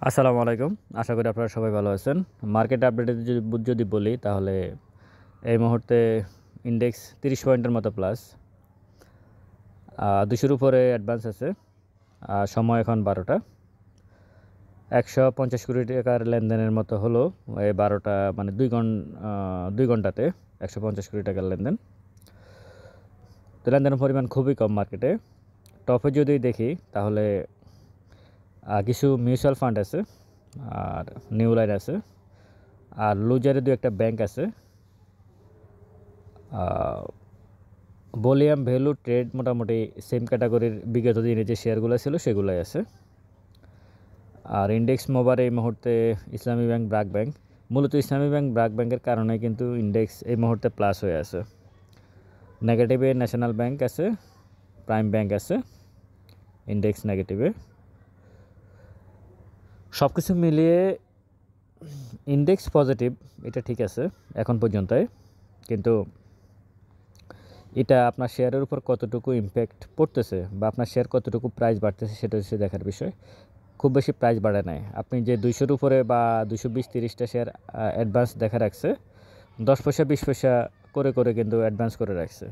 আসসালামু আলাইকুম। আশা করি আপনারা সবাই ভালো আছেন। মার্কেট আপডেটে যদি বলি তাহলে এই মুহূর্তে ইনডেক্স 30 পয়েন্টের মতো প্লাস। 200-র উপরে অ্যাডভান্স আছে। সময় এখন 12টা। 150 কোটি টাকার লেনদেনের মতো হলো এই 12টা মানে 2 ঘন্টাতে 150 কোটি টাকার লেনদেন। তো লেনদেনের পরিমাণ খুবই কম মার্কেটে। টপে যদি দেখি তাহলে কিছু মিউচুয়াল ফান্ড আছে আর নিউ লাইন আছে আর লুজারে দু একটা ব্যাংক আছে। ভলিউম ভ্যালু ট্রেড মোটামুটি সেম ক্যাটাগরির বিগত দিনে যে শেয়ারগুলো ছিল সেগুলোই আছে। আর ইন্ডেক্স মোবার এই মুহূর্তে ইসলামী ব্যাংক, ব্র্যাক ব্যাংক, মূলত ইসলামী ব্যাংক, ব্র্যাক ব্যাংকের কারণে কিন্তু ইন্ডেক্স এই মুহূর্তে প্লাস হয়ে আছে। নেগেটিভে ন্যাশনাল ব্যাংক আছে, প্রাইম ব্যাংক আছে, ইন্ডেক্স নেগেটিভে। সব কিছু মিলিয়ে ইন্ডেক্স পজিটিভ, এটা ঠিক আছে এখন পর্যন্তই, কিন্তু এটা আপনার শেয়ারের উপর কতটুকু ইম্প্যাক্ট পড়তেছে বা আপনার শেয়ার কতটুকু প্রাইস বাড়তেছে সেটা হচ্ছে দেখার বিষয়। খুব বেশি প্রাইস বাড়ে নাই। আপনি যে 200-র উপরে বা 220-30টা শেয়ার অ্যাডভান্স দেখা রাখছে, 10 পয়সা 20 পয়সা করে করে কিন্তু অ্যাডভান্স করে রাখছে।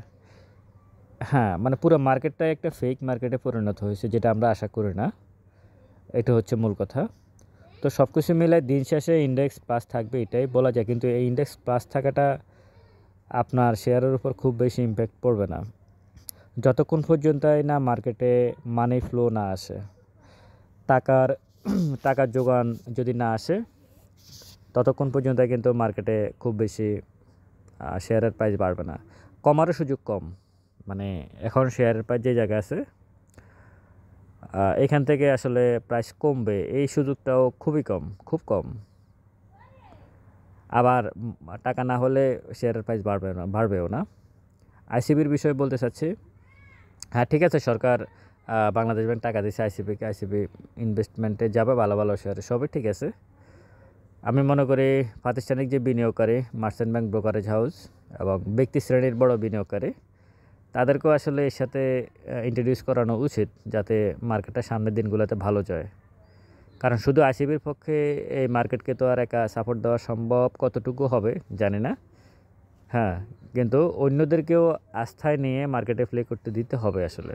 হ্যাঁ, মানে পুরো মার্কেটটাই একটা ফেক মার্কেটে পরিণত হয়েছে, যেটা আমরা আশা করি না। এটা হচ্ছে মূল কথা। তো সব কিছু মিলে দিন শেষে ইন্ডেক্স প্লাস থাকবে এটাই বলা যায়, কিন্তু এই ইন্ডেক্স প্লাস থাকাটা আপনার শেয়ারের উপর খুব বেশি ইম্প্যাক্ট পড়বে না যতক্ষণ পর্যন্তই না মার্কেটে মানি ফ্লো না আসে, টাকার যোগান যদি না আসে ততক্ষণ পর্যন্ত কিন্তু মার্কেটে খুব বেশি শেয়ারের প্রাইস বাড়বে না। কমারও সুযোগ কম। মানে এখন শেয়ারের প্রাইস যে জায়গায় আছে এখান থেকে আসলে প্রাইস কমবে এই সুযোগটাও খুবই কম, খুব কম। আবার টাকা না হলে শেয়ারের প্রাইস বাড়বেও না। আইসিবির বিষয়ে বলতে চাচ্ছি, হ্যাঁ ঠিক আছে, সরকার বাংলাদেশ ব্যাংক টাকা দিচ্ছে আইসিবিকে, আইসিবি ইনভেস্টমেন্টে যাবে ভালো ভালো শেয়ারে, সবই ঠিক আছে। আমি মনে করি প্রাতিষ্ঠানিক যে বিনিয়োগকারী, মার্চেন্ট ব্যাংক, ব্রোকারেজ হাউস এবং ব্যক্তি শ্রেণীর বড় বিনিয়োগকারী, তাদেরকেও আসলে এর সাথে ইন্ট্রোডিউস করানো উচিত, যাতে মার্কেটটা সামনের দিনগুলোতে ভালো যায়। কারণ শুধু আইসিবির পক্ষে এই মার্কেটকে তো আর একা সাপোর্ট দেওয়া সম্ভব কতটুকু হবে জানি না। হ্যাঁ, কিন্তু অন্যদেরকেও আস্থায় নিয়ে মার্কেটে প্লে করতে দিতে হবে আসলে।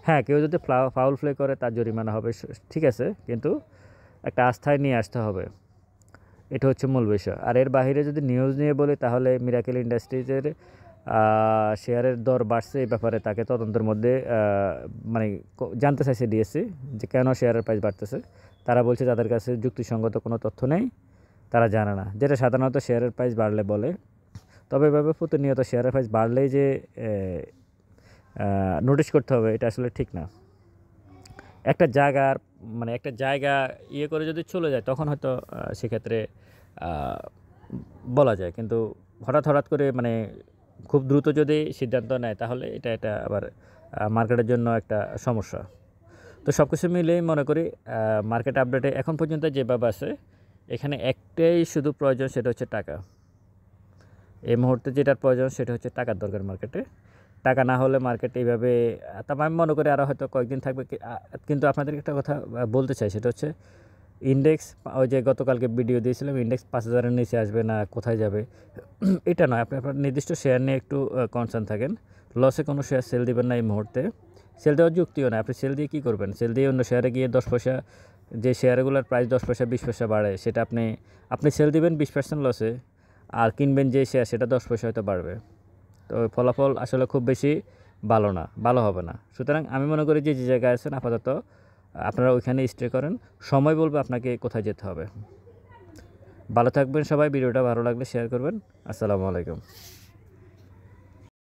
হ্যাঁ, কেউ যদি ফাউল প্লে করে তার জরিমানা হবে, ঠিক আছে, কিন্তু একটা আস্থায় নিয়ে আসতে হবে। এটা হচ্ছে মূল বিষয়। আর এর বাইরে যদি নিউজ নিয়ে বলি তাহলে মিরাকেল ইন্ডাস্ট্রিজের শেয়ারের দর বাড়ছে, এই ব্যাপারে তাকে তদন্তের মধ্যে মানে জানতে চাইছে ডিএসসি যে কেন শেয়ারের প্রাইস বাড়তেছে। তারা বলছে তাদের কাছে যুক্তিসঙ্গত কোনো তথ্য নেই, তারা জানে না, যেটা সাধারণত শেয়ারের প্রাইস বাড়লে বলে। তবে এভাবে প্রতিনিয়ত শেয়ারের প্রাইস বাড়লেই যে নোটিশ করতে হবে এটা আসলে ঠিক না। একটা জায়গা ইয়ে করে যদি চলে যায় তখন হয়তো সেক্ষেত্রে বলা যায়, কিন্তু হঠাৎ করে মানে খুব দ্রুত যদি সিদ্ধান্ত নেয় তাহলে এটা আবার মার্কেটের জন্য একটা সমস্যা। তো সব কিছু মিলেই মনে করি মার্কেট আপডেটে এখন পর্যন্ত যেভাবে আছে এখানে একটাই শুধু প্রয়োজন, সেটা হচ্ছে টাকা। এই মুহূর্তে যেটার প্রয়োজন সেটা হচ্ছে টাকার দরকার মার্কেটে। টাকা না হলে মার্কেট এইভাবে, তারপর আমি মনে করি আরও হয়তো কয়েকদিন থাকবে। কিন্তু আপনাদেরকে একটা কথা বলতে চাই, সেটা হচ্ছে ইন্ডেক্স, ওই যে গতকালকে ভিডিও দিয়েছিলাম, ইন্ডেক্স 5000-এর নিচে আসবে না, কোথায় যাবে এটা নয়। আপনি আপনার নির্দিষ্ট শেয়ার নিয়ে একটু কনসার্ন থাকেন। লসে কোনো শেয়ার সেল দিবেন না এই মুহূর্তে। সেল দেওয়ার যুক্তিও না। আপনি সেল দিয়ে কী করবেন? সেল দিয়ে অন্য শেয়ারে গিয়ে 10 পয়সা, যে শেয়ারগুলোর প্রাইস 10 পয়সা 20 পয়সা বাড়ে, সেটা আপনি সেল দিবেন 20% লসে, আর কিনবেন যে শেয়ার সেটা 10 পয়সা হয়তো বাড়বে। তো ফলাফল আসলে খুব বেশি ভালো হবে না। সুতরাং আমি মনে করি যে জায়গায় আছেন আপাতত আপনারা ওইখানে স্টে করেন, সময় বলবে আপনাকে কোথায় যেতে হবে। ভালো থাকবেন সবাই। ভিডিওটা ভালো লাগলে শেয়ার করবেন। আসসালামু আলাইকুম।